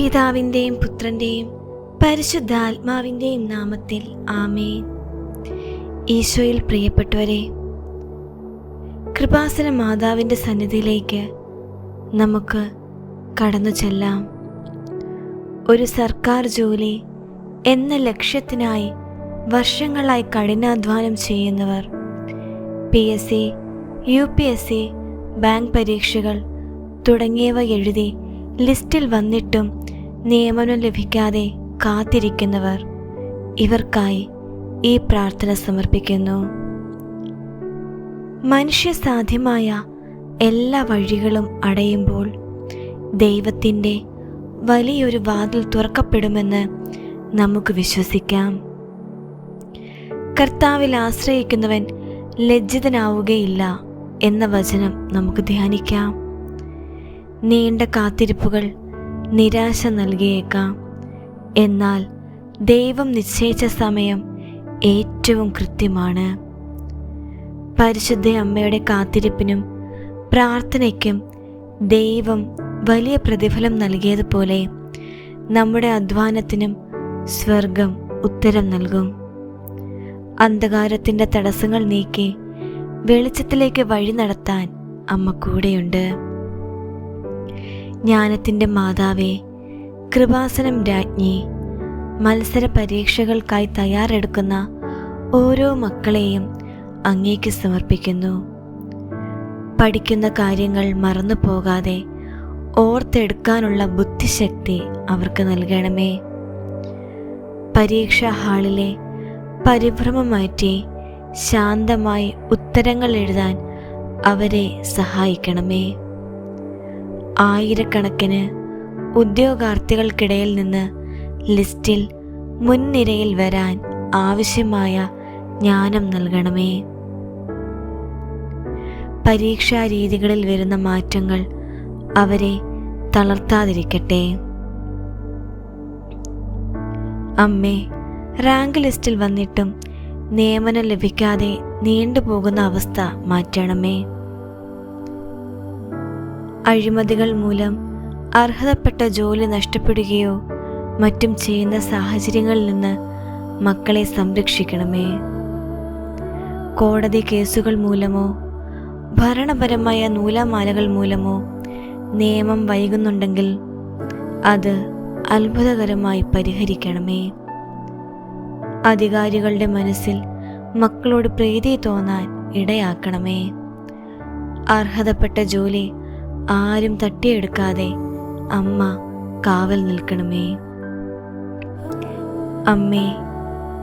പിതാവിൻ്റെയും പുത്രൻ്റെയും പരിശുദ്ധാത്മാവിൻ്റെയും നാമത്തിൽ ആമേൻ. ഈശോയിൽ പ്രിയപ്പെട്ടവരെ, കൃപാസന മാതാവിൻ്റെ സന്നിധിയിലേക്ക് നമുക്ക് കടന്നു ചെല്ലാം. ഒരു സർക്കാർ ജോലി എന്ന ലക്ഷ്യത്തിനായി വർഷങ്ങളായി കഠിനാധ്വാനം ചെയ്യുന്നവർ, PSC, UPSC, ബാങ്ക് പരീക്ഷകൾ തുടങ്ങിയവ എഴുതി ലിസ്റ്റിൽ വന്നിട്ടും നിയമനം ലഭിക്കാതെ കാത്തിരിക്കുന്നവർ, ഇവർക്കായി ഈ പ്രാർത്ഥന സമർപ്പിക്കുന്നു. മനുഷ്യസാധ്യമായ എല്ലാ വഴികളും അടയുമ്പോൾ ദൈവത്തിൻ്റെ വലിയൊരു വാതിൽ തുറക്കപ്പെടുമെന്ന് നമുക്ക് വിശ്വസിക്കാം. കർത്താവിൽ ആശ്രയിക്കുന്നവൻ ലജ്ജിതനാവുകയില്ല എന്ന വചനം നമുക്ക് ധ്യാനിക്കാം. നീണ്ട കാത്തിരിപ്പുകൾ നിരാശ നൽകിയേക്കാം, എന്നാൽ ദൈവം നിശ്ചയിച്ച സമയം ഏറ്റവും കൃത്യമാണ്. പരിശുദ്ധ അമ്മയുടെ കാത്തിരിപ്പിനും പ്രാർത്ഥനയ്ക്കും ദൈവം വലിയ പ്രതിഫലം നൽകിയതുപോലെ നമ്മുടെ അധ്വാനത്തിനും സ്വർഗം ഉത്തരം നൽകും. അന്ധകാരത്തിൻ്റെ തടസ്സങ്ങൾ നീക്കി വെളിച്ചത്തിലേക്ക് വഴി നടത്താൻ അമ്മ കൂടെയുണ്ട്. ജ്ഞാനത്തിൻ്റെ മാതാവേ, കൃപാസനം രാജ്ഞി, മത്സര പരീക്ഷകൾക്കായി തയ്യാറെടുക്കുന്ന ഓരോ മക്കളെയും അങ്ങേക്ക് സമർപ്പിക്കുന്നു. പഠിക്കുന്ന കാര്യങ്ങൾ മറന്നു പോകാതെ ഓർത്തെടുക്കാനുള്ള ബുദ്ധിശക്തി അവർക്ക് നൽകണമേ. പരീക്ഷാ ഹാളിലെ പരിഭ്രമം മാറ്റി ശാന്തമായി ഉത്തരങ്ങൾ എഴുതാൻ അവരെ സഹായിക്കണമേ. ആയിരക്കണക്കിന് ഉദ്യോഗാർത്ഥികൾക്കിടയിൽ നിന്ന് ലിസ്റ്റിൽ മുൻനിരയിൽ വരാൻ ആവശ്യമായ ജ്ഞാനം നൽകണമേ. പരീക്ഷാ രീതികളിൽ വരുന്ന മാറ്റങ്ങൾ അവരെ തളർത്താതിരിക്കട്ടെ. അമ്മേ, റാങ്ക് ലിസ്റ്റിൽ വന്നിട്ടും നിയമനം ലഭിക്കാതെ നീണ്ടുപോകുന്ന അവസ്ഥ മാറ്റണമേ. അഴിമതികൾ മൂലം അർഹതപ്പെട്ട ജോലി നഷ്ടപ്പെടുകയോ മറ്റും ചെയ്യുന്ന സാഹചര്യങ്ങളിൽ നിന്ന് മക്കളെ സംരക്ഷിക്കണമേ. കോടതി കേസുകൾ മൂലമോ ഭരണപരമായ നൂലാമാലകൾ മൂലമോ നിയമം വൈകുന്നുണ്ടെങ്കിൽ അത് അത്ഭുതകരമായി പരിഹരിക്കണമേ. അധികാരികളുടെ മനസ്സിൽ മക്കളോട് പ്രീതി തോന്നാൻ ഇടയാക്കണമേ. അർഹതപ്പെട്ട ജോലി ആരും തട്ടിയെടുക്കാതെ അമ്മ കാവൽ നിൽക്കണമേ. അമ്മേ,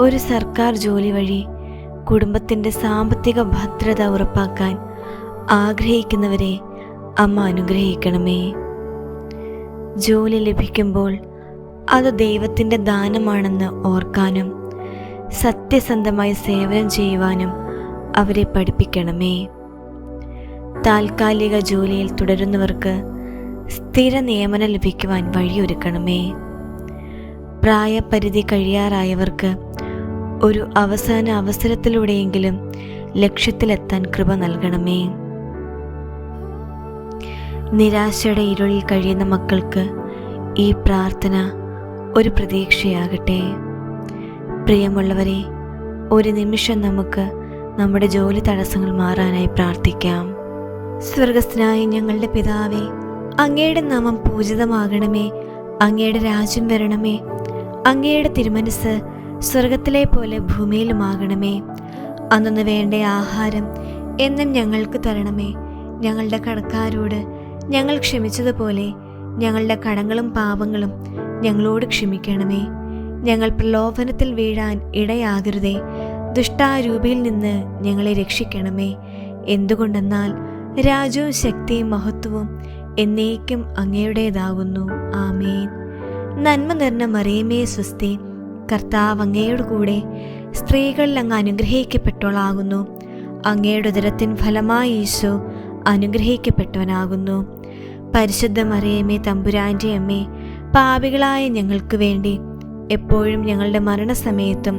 ഒരു സർക്കാർ ജോലി വഴി കുടുംബത്തിൻ്റെ സാമ്പത്തിക ഭദ്രത ഉറപ്പാക്കാൻ ആഗ്രഹിക്കുന്നവരെ അമ്മ അനുഗ്രഹിക്കണമേ. ജോലി ലഭിക്കുമ്പോൾ അത് ദൈവത്തിൻ്റെ ദാനമാണെന്ന് ഓർക്കാനും സത്യസന്ധമായി സേവനം ചെയ്യുവാനും അവരെ പഠിപ്പിക്കണമേ. താൽക്കാലിക ജോലിയിൽ തുടരുന്നവർക്ക് സ്ഥിര നിയമനം ലഭിക്കുവാൻ വഴിയൊരുക്കണമേ. പ്രായപരിധി കഴിയാറായവർക്ക് ഒരു അവസാന അവസരത്തിലൂടെയെങ്കിലും ലക്ഷ്യത്തിലെത്താൻ കൃപ നൽകണമേ. നിരാശയുടെ ഇരുളിൽ കഴിയുന്ന മക്കൾക്ക് ഈ പ്രാർത്ഥന ഒരു പ്രതീക്ഷയാകട്ടെ. പ്രിയമുള്ളവരെ, ഒരു നിമിഷം നമുക്ക് നമ്മുടെ ജോലി തടസ്സങ്ങൾ മാറാനായി പ്രാർത്ഥിക്കാം. സ്വർഗസ്ഥനായ ഞങ്ങളുടെ പിതാവേ, അങ്ങയുടെ നാമം പൂജിതമാകണമേ. അങ്ങയുടെ രാജ്യം വരണമേ. അങ്ങയുടെ തിരുമനസ് സ്വർഗത്തിലെ പോലെ ഭൂമിയിലുമാകണമേ. അന്നു വേണ്ട ആഹാരം എന്നും ഞങ്ങൾക്ക് തരണമേ. ഞങ്ങളുടെ കടക്കാരോട് ഞങ്ങൾ ക്ഷമിച്ചതുപോലെ ഞങ്ങളുടെ കടങ്ങളും പാപങ്ങളും ഞങ്ങളോട് ക്ഷമിക്കണമേ. ഞങ്ങൾ പ്രലോഭനത്തിൽ വീഴാൻ ഇടയാകരുതേ. ദുഷ്ടാരൂപിയിൽ നിന്ന് ഞങ്ങളെ രക്ഷിക്കണമേ. എന്തുകൊണ്ടെന്നാൽ രാജ്യവും ശക്തിയും മഹത്വവും എന്നേക്കും അങ്ങയുടേതാകുന്നു. ആമേൻ. നന്മ നിറഞ്ഞ മറിയമേ സ്വസ്തി, കർത്താവ് അങ്ങയോട് കൂടെ സ്ത്രീകളിൽ അങ്ങ് അനുഗ്രഹിക്കപ്പെട്ടവളാകുന്നു. അങ്ങയുടെ ഉദരത്തിൻ ഫലമായി ഈശോ അനുഗ്രഹിക്കപ്പെട്ടവനാകുന്നു. പരിശുദ്ധ മറിയമേ, തമ്പുരാൻ്റെ അമ്മേ, പാപികളായ ഞങ്ങൾക്ക് വേണ്ടി എപ്പോഴും ഞങ്ങളുടെ മരണസമയത്തും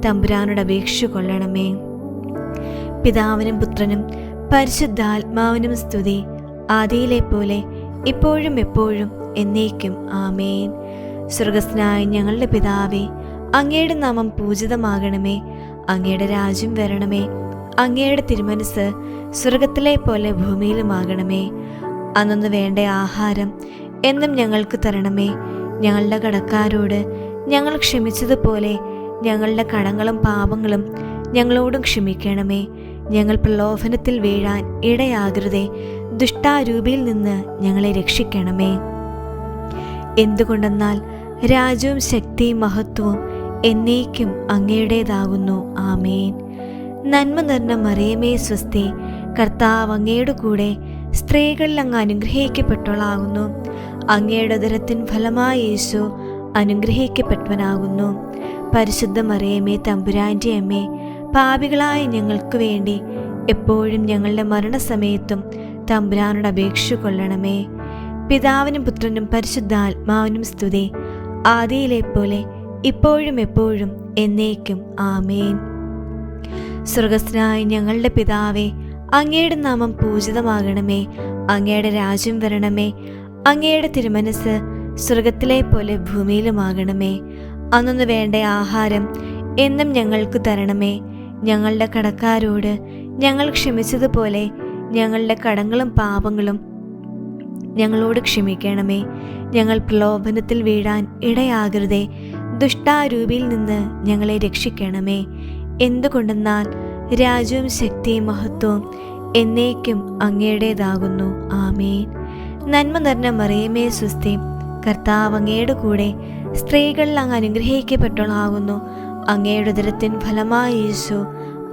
തമ്പുരാനോട് അപേക്ഷിച്ചു കൊള്ളണമേ. പിതാവിനും പുത്രനും പരിശുദ്ധാത്മാവിനും സ്തുതി, ആദിയിലെ പോലെ ഇപ്പോഴും എപ്പോഴും എന്നേക്കും ആമേൻ. സ്വർഗസ്ഥനായ ഞങ്ങളുടെ പിതാവേ, അങ്ങയുടെ നാമം പൂജിതമാകണമേ. അങ്ങയുടെ രാജ്യം വരണമേ. അങ്ങയുടെ തിരുമനസ് സ്വർഗത്തിലെ പോലെ ഭൂമിയിലുമാകണമേ. അന്നു വേണ്ട ആഹാരം എന്നും ഞങ്ങൾക്ക് തരണമേ. ഞങ്ങളുടെ കടക്കാരോട് ഞങ്ങൾ ക്ഷമിച്ചതുപോലെ ഞങ്ങളുടെ കടങ്ങളും പാപങ്ങളും ഞങ്ങളോടും ക്ഷമിക്കണമേ. ഞങ്ങൾ പ്രലോഭനത്തിൽ വീഴാൻ ഇടയാകരുതേ. ദുഷ്ടാരൂപിയിൽ നിന്ന് ഞങ്ങളെ രക്ഷിക്കണമേ. എന്തുകൊണ്ടെന്നാൽ രാജ്യവും ശക്തിയും മഹത്വവും എന്നേക്കും അങ്ങയുടേതാകുന്നു. ആമേൻ. നന്മ നിറഞ്ഞ മറിയമേ സ്വസ്തി, കർത്താവ് അങ്ങയുടെ കൂടെ സ്ത്രീകളിൽ അങ്ങ് അനുഗ്രഹിക്കപ്പെട്ടവളാകുന്നു. അങ്ങയുടെ ഉദരത്തിൻ ഫലമായ യേശു അനുഗ്രഹിക്കപ്പെട്ടവനാകുന്നു. പരിശുദ്ധ മറിയമേ തമ്പുരാൻ്റെ അമ്മേ, പാപികളായ ഞങ്ങൾക്ക് വേണ്ടി എപ്പോഴും ഞങ്ങളുടെ മരണസമയത്തും തമ്പുരാനോട് അപേക്ഷ കൊള്ളണമേ. പിതാവിനും പുത്രനും പരിശുദ്ധാത്മാവിനും സ്തുതി, ആദിയിലെ പോലെ ഇപ്പോഴും എപ്പോഴും എന്നേക്കും ആമേൻ. സ്വർഗസ്ഥനായ ഞങ്ങളുടെ പിതാവേ, അങ്ങയുടെ നാമം പൂജിതമാകണമേ. അങ്ങയുടെ രാജ്യം വരണമേ. അങ്ങയുടെ തിരുമനസ് സ്വർഗത്തിലെ പോലെ ഭൂമിയിലുമാകണമേ. അന്നു വേണ്ട ആഹാരം എന്നും ഞങ്ങൾക്ക് തരണമേ. ഞങ്ങളുടെ കടക്കാരോട് ഞങ്ങൾ ക്ഷമിച്ചതുപോലെ ഞങ്ങളുടെ കടങ്ങളും പാപങ്ങളും ഞങ്ങളോട് ക്ഷമിക്കണമേ. ഞങ്ങൾ പ്രലോഭനത്തിൽ വീഴാൻ ഇടയാകരുതേ. ദുഷ്ടാരൂപിയിൽ നിന്ന് ഞങ്ങളെ രക്ഷിക്കണമേ. എന്തുകൊണ്ടെന്നാൽ രാജ്യവും ശക്തിയും മഹത്വവും എന്നേക്കും അങ്ങയുടേതാകുന്നു. ആമേൻ. നന്മ നിറഞ്ഞ മറിയമേ സ്വസ്തി, കർത്താവ് അങ്ങയുടെ കൂടെ സ്ത്രീകളിൽ അങ്ങ് അനുഗ്രഹിക്കപ്പെട്ടവളാകുന്നു. അങ്ങയുടെ ഉദരത്തിൻ ഫലമായ യേശു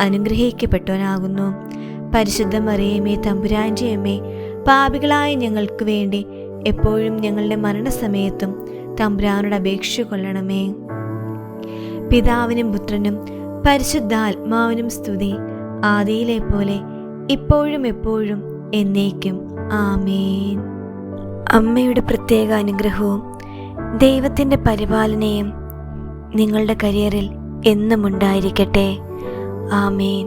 അനുഗ്രഹിക്കപ്പെട്ടവനാകുന്നു. പരിശുദ്ധ മറിയമേ തമ്പുരാൻ്റെ അമ്മേ, പാപികളായ ഞങ്ങൾക്ക് വേണ്ടി എപ്പോഴും ഞങ്ങളുടെ മരണസമയത്തും തമ്പുരാനോട് അപേക്ഷ കൊള്ളണമേ. പിതാവിനും പുത്രനും പരിശുദ്ധാത്മാവിനും സ്തുതി, ആദിയിലെ പോലെ ഇപ്പോഴും എപ്പോഴും എന്നേക്കും ആമേൻ. അമ്മയുടെ പ്രത്യേക അനുഗ്രഹവും ദൈവത്തിൻ്റെ പരിപാലനയും നിങ്ങളുടെ കരിയറിൽ എന്നും ഉണ്ടായിരിക്കട്ടെ. ആമേൻ.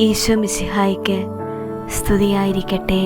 ഈശോ മിശിഹായ്ക്ക് സ്തുതിയായിരിക്കട്ടെ.